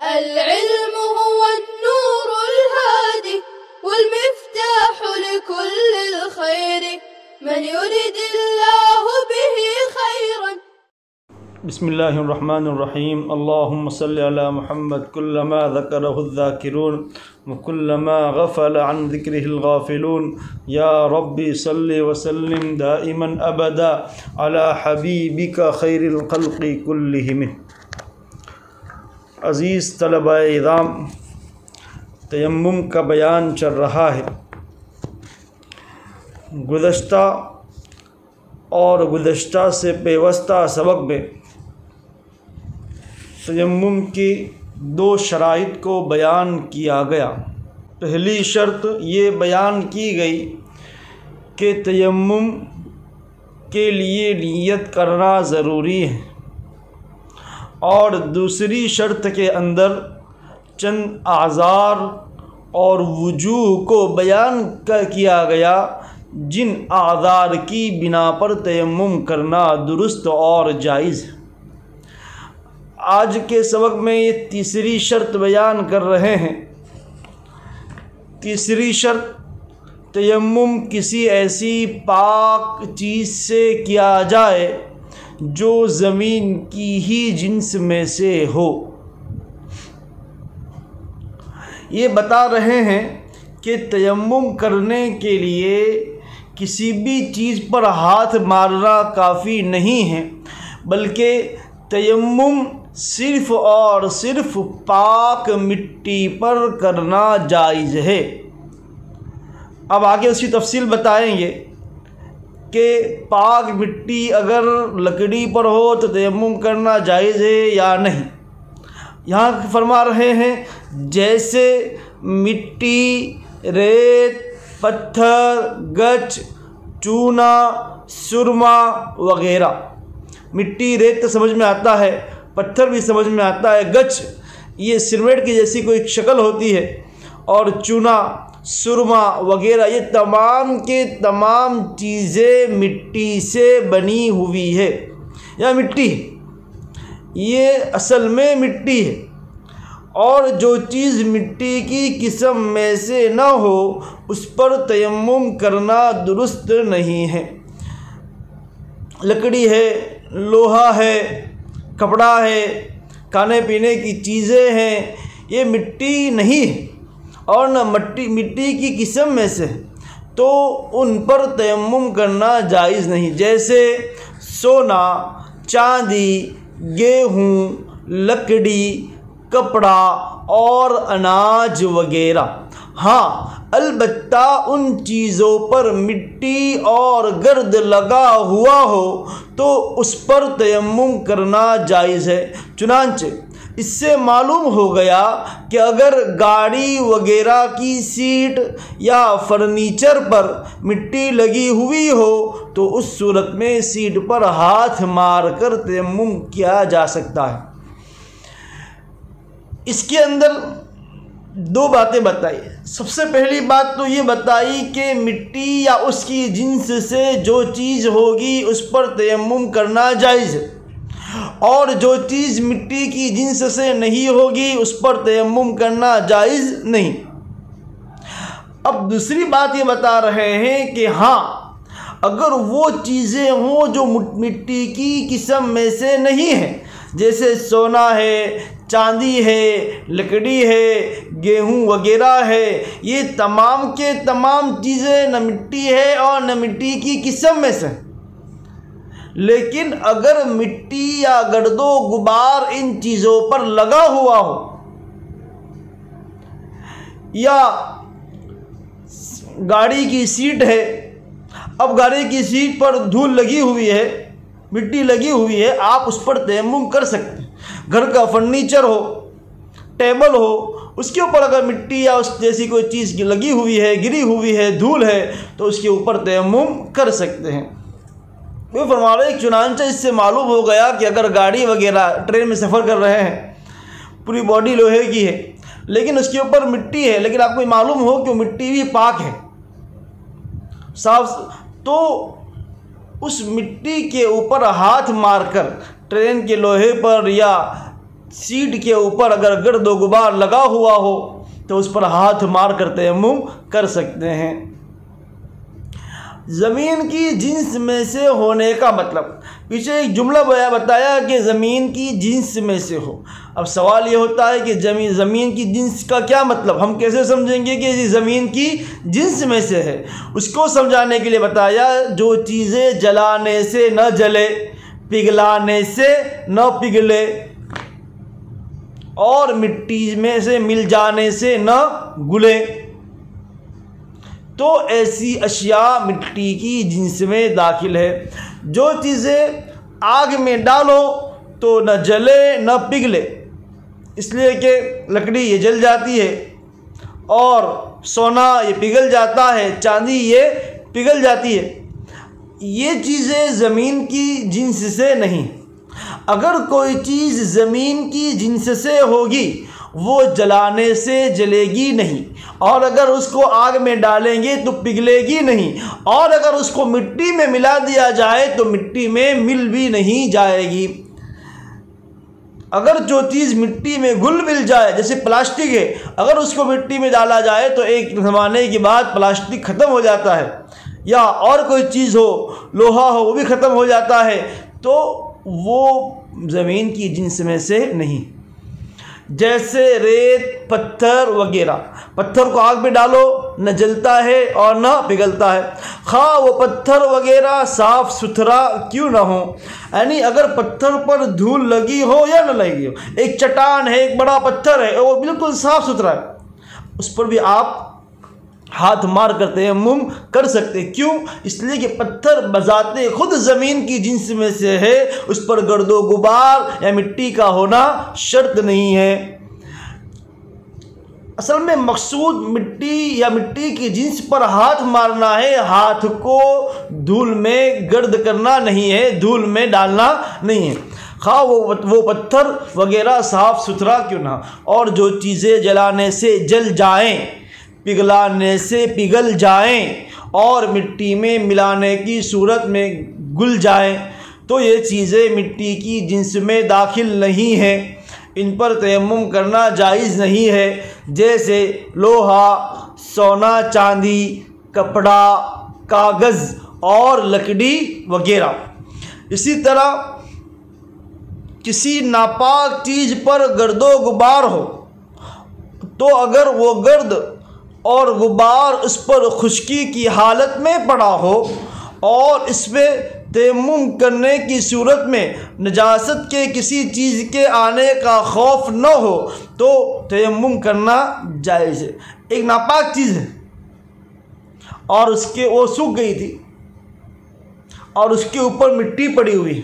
العلم هو النور الهادي والمفتاح لكل الخير من يريد الله به خيرا. بسم اللہ الرحمن الرحیم. اللہم صلی علی محمد کلما ذکرہ الذاکرون وکلما غفل عن ذکرہ الغافلون. یا ربی صلی وسلم دائما ابدا علی حبیبک خیر الخلق کلہم. عزیز طلبہ اعظام، تیمم کا بیان چل رہا ہے. گزشتہ سے پیوستہ سبق میں تیمم کی دو شرائط کو بیان کیا گیا. پہلی شرط یہ بیان کی گئی کہ تیمم کے لیے نیت کرنا ضروری ہے، اور دوسری شرط کے اندر چند اعذار اور وجوہ کو بیان کیا گیا جن اعذار کی بنا پر تیمم کرنا درست اور جائز ہے. آج کے سبق میں یہ تیسری شرط بیان کر رہے ہیں. تیسری شرط، تیمم کسی ایسی پاک چیز سے کیا جائے جو زمین کی ہی جنس میں سے ہو. یہ بتا رہے ہیں کہ تیمم کرنے کے لیے کسی بھی چیز پر ہاتھ مارنا کافی نہیں ہے، بلکہ تیمم صرف اور صرف پاک مٹی پر کرنا جائز ہے. اب آگے اس کی تفصیل بتائیں گے کہ پاک مٹی اگر لکڑی پر ہو تو تیمم کرنا جائز ہے یا نہیں. یہاں فرما رہے ہیں جیسے مٹی، ریت، پتھر، گچ، چونا، سرما وغیرہ. مٹی، ریت تو سمجھ میں آتا ہے، پتھر بھی سمجھ میں آتا ہے، گچ یہ سیمنٹ کی جیسی کوئی شکل ہوتی ہے، اور چونا، سرما وغیرہ یہ تمام کے تمام چیزیں مٹی سے بنی ہوئی ہے یا مٹی، یہ اصل میں مٹی ہے. اور جو چیز مٹی کی قسم میں سے نہ ہو اس پر تیمم کرنا درست نہیں ہے. لکڑی ہے، لوہا ہے، کپڑا ہے، کھانے پینے کی چیزیں ہیں، یہ مٹی نہیں ہے اور نہ مٹی کی قسم میں سے، تو ان پر تیمم کرنا جائز نہیں. جیسے سونا، چاندی، گیہوں، لکڑی، کپڑا اور اناج وغیرہ. ہاں البتہ ان چیزوں پر مٹی اور گرد لگا ہوا ہو تو اس پر تیمم کرنا جائز ہے. چنانچہ اس سے معلوم ہو گیا کہ اگر گاڑی وغیرہ کی سیٹ یا فرنیچر پر مٹی لگی ہوئی ہو تو اس صورت میں سیٹ پر ہاتھ مار کر تیمم کیا جا سکتا ہے. اس کے اندر دو باتیں بتائی. سب سے پہلی بات تو یہ بتائی کہ مٹی یا اس کی جنس سے جو چیز ہوگی اس پر تیمم کرنا جائز ہے، اور جو چیز مٹی کی جنس سے نہیں ہوگی اس پر تیمم کرنا جائز نہیں. اب دوسری بات یہ بتا رہے ہیں کہ ہاں اگر وہ چیزیں ہوں جو مٹی کی قسم میں سے نہیں ہیں، جیسے سونا ہے، چاندی ہے، لکڑی ہے، گیہوں وغیرہ ہے، یہ تمام کے تمام چیزیں نہ مٹی ہے اور نہ مٹی کی قسم میں سے، لیکن اگر مٹی یا گرد و غبار ان چیزوں پر لگا ہوا ہو، یا گاڑی کی سیٹ ہے، اب گاڑی کی سیٹ پر دھول لگی ہوئی ہے، مٹی لگی ہوئی ہے، آپ اس پر تیمم کر سکتے ہیں. گھر کا فرنیچر ہو، ٹیبل ہو، اس کے اوپر اگر مٹی یا اس جیسی کوئی چیز لگی ہوئی ہے، گری ہوئی ہے، دھول ہے، تو اس کے اوپر تیمم کر سکتے ہیں. وہ فرما رہے ہیں چنانچہ اس سے معلوم ہو گیا کہ اگر گاڑی وغیرہ ٹرین میں سفر کر رہے ہیں، پوری باڈی لوہے کی ہے لیکن اس کے اوپر مٹی ہے، لیکن آپ کو معلوم ہو کہ مٹی بھی پاک ہے، صاف، تو اس مٹی کے اوپر ہاتھ مار کر ٹرین کے لوہے پر یا سیٹ کے اوپر اگر گرد و غبار لگا ہوا ہو تو اس پر ہاتھ مار کر تیمم کر سکتے ہیں۔ زمین کی جنس میں سے ہونے کا مطلب، پیچھے ایک جملہ بتایا کہ زمین کی جنس میں سے ہو۔ اب سوال یہ ہوتا ہے کہ زمین کی جنس کا کیا مطلب، ہم کیسے سمجھیں گے کہ یہ زمین کی جنس میں سے ہے؟ اس کو سمجھانے کے لیے بتایا جو چیزیں جلانے سے نہ جلے، پگھلانے سے نہ پگھلے اور مٹی میں سے مل جانے سے نہ گلے، تو ایسی اشیاء مٹی کی جنس میں داخل ہے۔ جو چیزیں آگ میں ڈالو تو نہ جلے نہ پگھلے، اس لیے کہ لکڑی یہ جل جاتی ہے اور سونا یہ پگھل جاتا ہے، چاندی یہ پگھل جاتی ہے، یہ چیزیں زمین کی جنس سے نہیں۔ اگر کوئی چیز زمین کی جنس سے ہوگی وہ جلانے سے جلے گی نہیں، اور اگر اس کو آگ میں ڈالیں گے تو پگھلے گی نہیں، اور اگر اس کو مٹی میں ملا دیا جائے تو مٹی میں مل بھی نہیں جائے گی۔ اگر جو چیز مٹی میں گل مل جائے، جیسے پلاسٹک ہے، اگر اس کو مٹی میں ڈالا جائے تو ایک زمانے کے بعد پلاسٹک ختم ہو جاتا ہے، یا اور کوئی چیز ہو، لوہا ہو، وہ بھی ختم ہو جاتا ہے، تو وہ زمین کی جنس میں سے نہیں۔ جیسے ریت، پتھر وغیرہ، پتھر کو آگ میں ڈالو نہ جلتا ہے اور نہ پگھلتا ہے، خواہ وہ پتھر وغیرہ صاف ستھرا کیوں نہ ہو۔ یعنی اگر پتھر پر دھول لگی ہو یا نہ لگی ہو، ایک چٹان ہے، ایک بڑا پتھر ہے، وہ بالکل صاف ستھرا ہے، اس پر بھی آپ ہاتھ مار کر تیمم کر سکتے۔ کیوں؟ اس لیے کہ پتھر بذات خود زمین کی جنس میں سے ہے، اس پر گرد و غبار یا مٹی کا ہونا شرط نہیں ہے۔ اصل میں مقصود مٹی یا مٹی کی جنس پر ہاتھ مارنا ہے، ہاتھ کو دھول میں گرد کرنا نہیں ہے، دھول میں ڈالنا نہیں ہے، خواہ وہ پتھر وغیرہ صاف ستھرا کیوں نہ۔ اور جو چیزیں جلانے سے جل جائیں، پگھلانے سے پگھل جائیں اور مٹی میں ملانے کی صورت میں گل جائیں، تو یہ چیزیں مٹی کی جنس میں داخل نہیں ہیں، ان پر تیمم کرنا جائز نہیں ہے۔ جیسے لوہا، سونا، چاندی، کپڑا، کاغذ اور لکڑی وغیرہ۔ اسی طرح کسی ناپاک چیز پر گرد و غبار ہو تو اگر وہ گرد اور غبار اس پر خشکی کی حالت میں پڑا ہو اور اس میں تیمم کرنے کی صورت میں نجاست کے کسی چیز کے آنے کا خوف نہ ہو تو تیمم کرنا جائز ہے۔ ایک ناپاک چیز ہے اور وہ سوکھ گئی تھی اور اس کے اوپر مٹی پڑی ہوئی،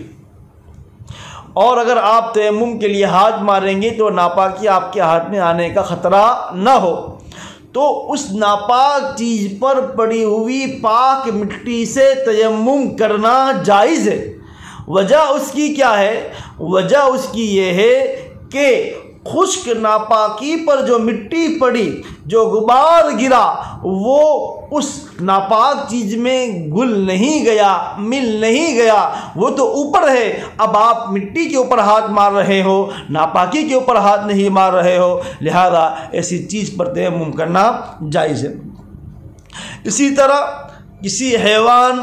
اور اگر آپ تیمم کے لیے ہاتھ ماریں گے تو ناپاکی آپ کے ہاتھ میں آنے کا خطرہ نہ ہو، تو اس ناپاک چیز پر پڑی ہوئی پاک مٹی سے تیمم کرنا جائز ہے۔ وجہ اس کی کیا ہے؟ وجہ اس کی یہ ہے کہ خشک ناپاکی پر جو مٹی پڑی، جو غبار گرا، وہ اس ناپاک چیز میں گل نہیں گیا، مل نہیں گیا، وہ تو اوپر ہے۔ اب آپ مٹی کے اوپر ہاتھ مار رہے ہو، ناپاکی کے اوپر ہاتھ نہیں مار رہے ہو، لہذا ایسی چیز پر تیمم کرنا جائز ہے۔ اسی طرح کسی حیوان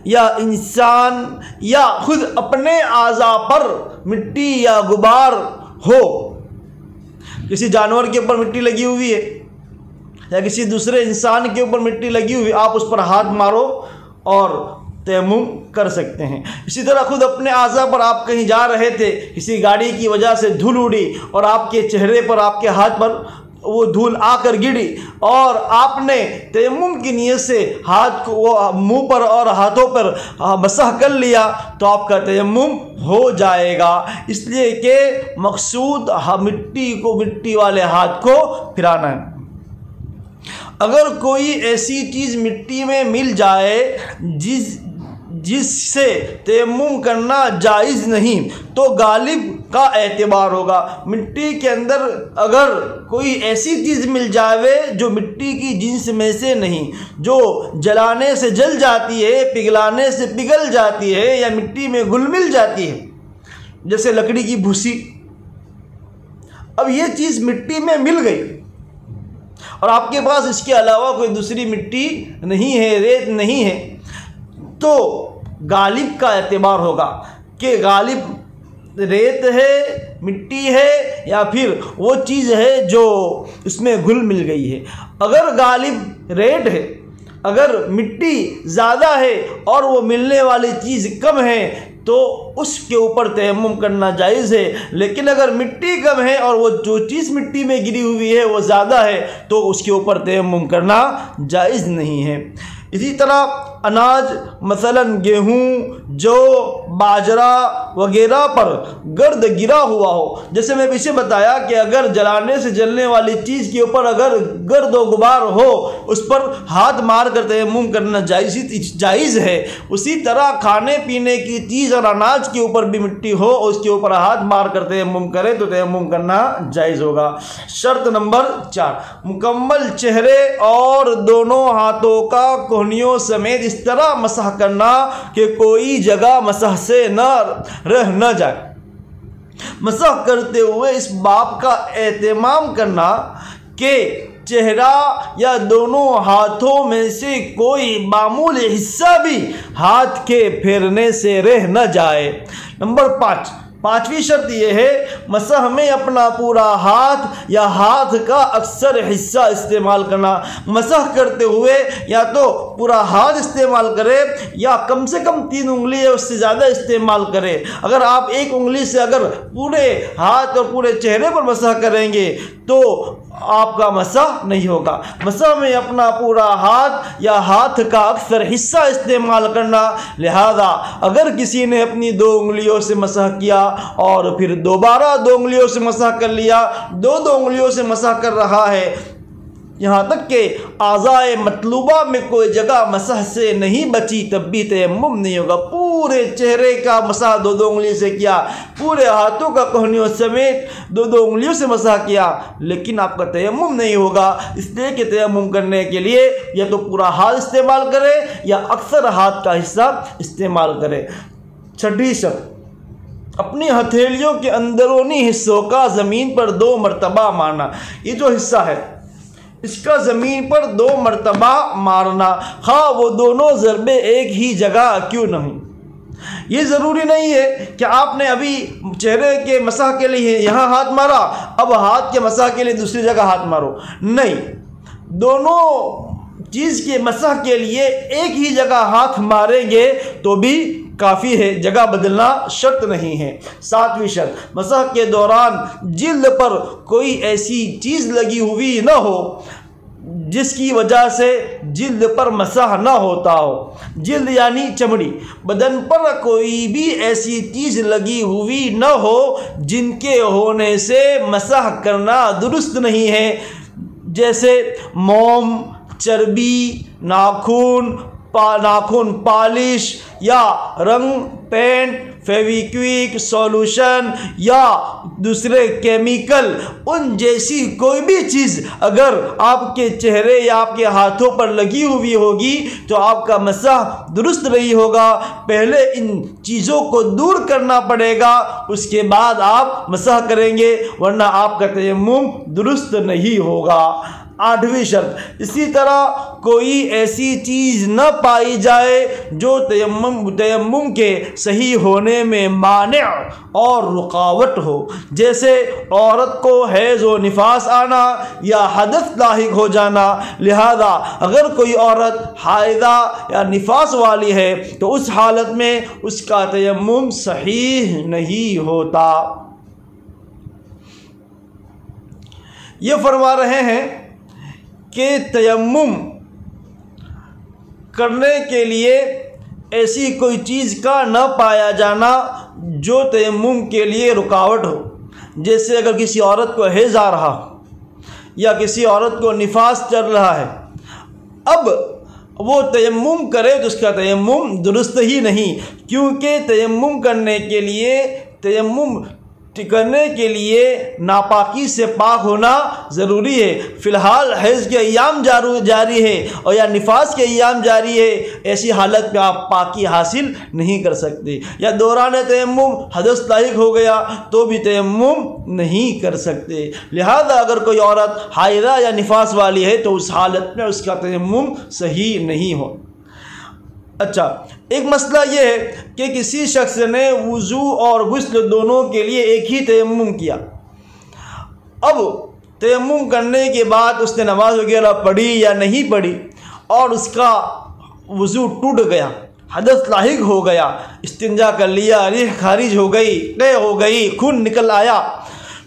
یا انسان یا خود اپنے اعضاء پر مٹی یا غبار ہو، کسی جانور کے اوپر مٹی لگی ہوئی ہے یا کسی دوسرے انسان کے اوپر مٹی لگی ہوئی، آپ اس پر ہاتھ مارو اور تیمم کر سکتے ہیں۔ اسی طرح خود اپنے اعضاء پر آپ کہیں جا رہے تھے، کسی گاڑی کی وجہ سے دھول اڑی اور آپ کے چہرے پر، آپ کے ہاتھ پر وہ دھول آ کر گری اور آپ نے تیمم کی نیت سے ہاتھ کو منہ پر اور ہاتھوں پر مسح کر لیا تو آپ کا تیمم ہو جائے گا، اس لیے کہ مقصود مٹی کو، مٹی والے ہاتھ کو پھرانا ہے۔ اگر کوئی ایسی چیز مٹی میں مل جائے جس سے تیمم کرنا جائز نہیں تو غالب کا اعتبار ہوگا۔ مٹی کے اندر اگر کوئی ایسی چیز مل جائے جو مٹی کی جنس میں سے نہیں، جو جلانے سے جل جاتی ہے، پگھلانے سے پگھل جاتی ہے یا مٹی میں گل مل جاتی ہے، جیسے لکڑی کی بھوسی، اب یہ چیز مٹی میں مل گئی اور آپ کے پاس اس کے علاوہ کوئی دوسری مٹی نہیں ہے، ریت نہیں ہے، تو غالب کا اعتبار ہوگا کہ غالب ریت ہے، مٹی ہے، یا پھر وہ چیز ہے جو اس میں گھل مل گئی ہے۔ اگر غالب ریت ہے، اگر مٹی زیادہ ہے اور وہ ملنے والی چیز کم ہے تو اس کے اوپر تیمم کرنا جائز ہے، لیکن اگر مٹی کم ہے اور وہ جو چیز مٹی میں گری ہوئی ہے وہ زیادہ ہے تو اس کے اوپر تیمم کرنا جائز نہیں ہے۔ اسی طرح اناج مثلا گیہوں، جو، باجرہ وغیرہ پر گرد گرا ہوا ہو، جیسے میں پیچھے بتایا کہ اگر جلانے سے جلنے والی چیز کے اوپر اگر گرد و غبار ہو اس پر ہاتھ مار کر تیمم کرنا جائز ہے، اسی طرح کھانے پینے کی چیز اور اناج کے اوپر بھی مٹی ہو اور اس کے اوپر ہاتھ مار کر تیمم کرے تو تیمم کرنا جائز ہوگا۔ شرط نمبر 4، مکمل چہرے اور دونوں ہاتھوں کا کوہنیوں سمیت اس طرح مسح کرنا کہ کوئی جگہ مسح سے رہ نہ جائے۔ مسح کرتے ہوئے اس بات کا اہتمام کرنا کہ چہرہ یا دونوں ہاتھوں میں سے کوئی معمولی حصہ بھی ہاتھ کے پھیرنے سے رہ نہ جائے۔ نمبر 5، پانچویں شرط یہ ہے مسح میں اپنا پورا ہاتھ یا ہاتھ کا اکثر حصہ استعمال کرنا۔ مسح کرتے ہوئے یا تو پورا ہاتھ استعمال کرے یا کم سے کم 3 انگلی اس سے زیادہ استعمال کرے۔ اگر آپ ایک انگلی سے اگر پورے ہاتھ اور پورے چہرے پر مسح کریں گے تو آپ کا مسح نہیں ہوگا۔ مسح میں اپنا پورا ہاتھ یا ہاتھ کا اکثر حصہ استعمال کرنا، لہذا اگر کسی نے اپنی 2 انگلیوں سے مسح کیا اور پھر دوبارہ 2 انگلیوں سے مسح کر لیا، 2 انگلیوں سے مسح کر رہا ہے، یہاں تک کہ اعضاء مطلوبہ میں کوئی جگہ مسح سے نہیں بچی تب بھی تیمم نہیں ہوگا۔ پورے چہرے کا مسح 2 انگلی سے کیا، پورے ہاتھوں کا کوہنیوں سمیت 2 انگلیوں سے مسح کیا، لیکن آپ کا تیمم نہیں ہوگا، اس لیے کہ تیمم کرنے کے لیے یا تو پورا ہاتھ استعمال کرے یا اکثر ہاتھ کا حصہ استعمال کرے۔ 6 شرط، اپنی ہتھیلیوں کے اندرونی حصوں کا زمین پر 2 مرتبہ مارنا۔ یہ جو حصہ ہے اس کا زمین پر 2 مرتبہ مارنا، خواہ وہ دونوں ضربے ایک ہی جگہ کیوں نہیں۔ یہ ضروری نہیں ہے کہ آپ نے ابھی چہرے کے مسح کے لیے یہاں ہاتھ مارا، اب ہاتھ کے مسح کے لیے دوسری جگہ ہاتھ مارو، نہیں، دونوں چیز کے مسح کے لیے ایک ہی جگہ ہاتھ ماریں گے تو بھی کافی ہے، جگہ بدلنا شرط نہیں ہے۔ 7ویں شرط، مسح کے دوران جلد پر کوئی ایسی چیز لگی ہوئی نہ ہو جس کی وجہ سے جلد پر مسح نہ ہوتا ہو۔ جلد یعنی چمڑی، بدن پر کوئی بھی ایسی چیز لگی ہوئی نہ ہو جن کے ہونے سے مسح کرنا درست نہیں ہے، جیسے موم، چربی، ناخن پالش یا رنگ، پینٹ، فیویکوک سولوشن یا دوسرے کیمیکل، ان جیسی کوئی بھی چیز اگر آپ کے چہرے یا آپ کے ہاتھوں پر لگی ہوئی ہوگی تو آپ کا مسح درست نہیں ہوگا۔ پہلے ان چیزوں کو دور کرنا پڑے گا، اس کے بعد آپ مسح کریں گے، ورنہ آپ کا تیمم درست نہیں ہوگا۔ 8ویں شرط، اسی طرح کوئی ایسی چیز نہ پائی جائے جو تیمم کے صحیح ہونے میں مانع اور رکاوٹ ہو، جیسے عورت کو حیض و نفاس آنا یا حدث لاحق ہو جانا۔ لہذا اگر کوئی عورت حائضہ یا نفاس والی ہے تو اس حالت میں اس کا تیمم صحیح نہیں ہوتا۔ یہ فرما رہے ہیں کہ تیمم کرنے کے لیے ایسی کوئی چیز کا نہ پایا جانا جو تیمم کے لیے رکاوٹ ہو، جیسے اگر کسی عورت کو حیض آ رہا یا کسی عورت کو نفاس چل رہا ہے، اب وہ تیمم کرے تو اس کا تیمم درست ہی نہیں، کیونکہ تیمم کرنے کے لیے تیمم کرنے کے لیے ناپاکی سے پاک ہونا ضروری ہے۔ فی الحال حیض کے ایام جاری ہے اور یا نفاس کے ایام جاری ہے، ایسی حالت میں آپ پاکی حاصل نہیں کر سکتے، یا دوران تیمم حدث لاحق ہو گیا تو بھی تیمم نہیں کر سکتے۔ لہذا اگر کوئی عورت حائضہ یا نفاس والی ہے تو اس حالت میں اس کا تیمم صحیح نہیں ہو۔ اچھا، ایک مسئلہ یہ ہے کہ کسی شخص نے وضو اور غسل دونوں کے لیے ایک ہی تیمم کیا۔ اب تیمم کرنے کے بعد اس نے نماز وغیرہ پڑھی یا نہیں پڑھی اور اس کا وضو ٹوٹ گیا، حدث لاحق ہو گیا، استنجا کر لیا، ریح خارج ہو گئی، طے ہو گئی، خون نکل آیا،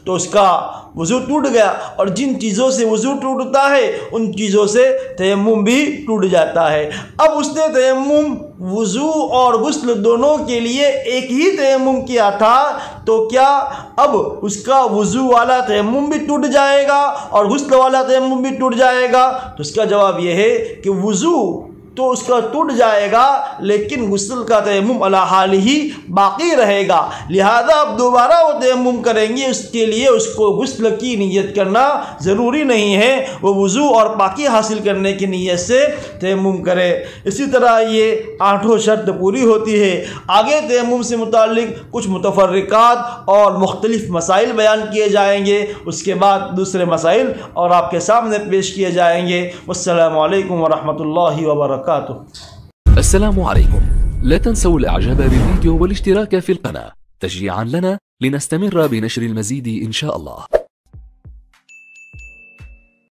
تو اس کا وضو ٹوٹ گیا، اور جن چیزوں سے وضو ٹوٹتا ہے ان چیزوں سے تیمم بھی ٹوٹ جاتا ہے۔ اب اس نے تیمم وضو اور غسل دونوں کے لیے ایک ہی تیمم کیا تھا، تو کیا اب اس کا وضو والا تیمم بھی ٹوٹ جائے گا اور غسل والا تیمم بھی ٹوٹ جائے گا؟ تو اس کا جواب یہ ہے کہ وضو تو اس کا ٹوٹ جائے گا لیکن غسل کا تیمم علی حال ہی باقی رہے گا، لہذا اب دوبارہ وہ تیمم کریں گے، اس کے لیے اس کو غسل کی نیت کرنا ضروری نہیں ہے، وہ وضو اور پاکی حاصل کرنے کی نیت سے تیمم کرے۔ اسی طرح یہ 8 شرط پوری ہوتی ہے۔ آگے تیمم سے متعلق کچھ متفرقات اور مختلف مسائل بیان کیے جائیں گے، اس کے بعد دوسرے مسائل اور آپ کے سامنے پیش کیے جائیں گے۔ والسلام علیکم ورحمۃ اللہ وبرکاتہ۔ السلام عليكم، لا تنسوا الاعجاب بالفيديو والاشتراك في القناة تشجيعا لنا لنستمر بنشر المزيد إن شاء الله.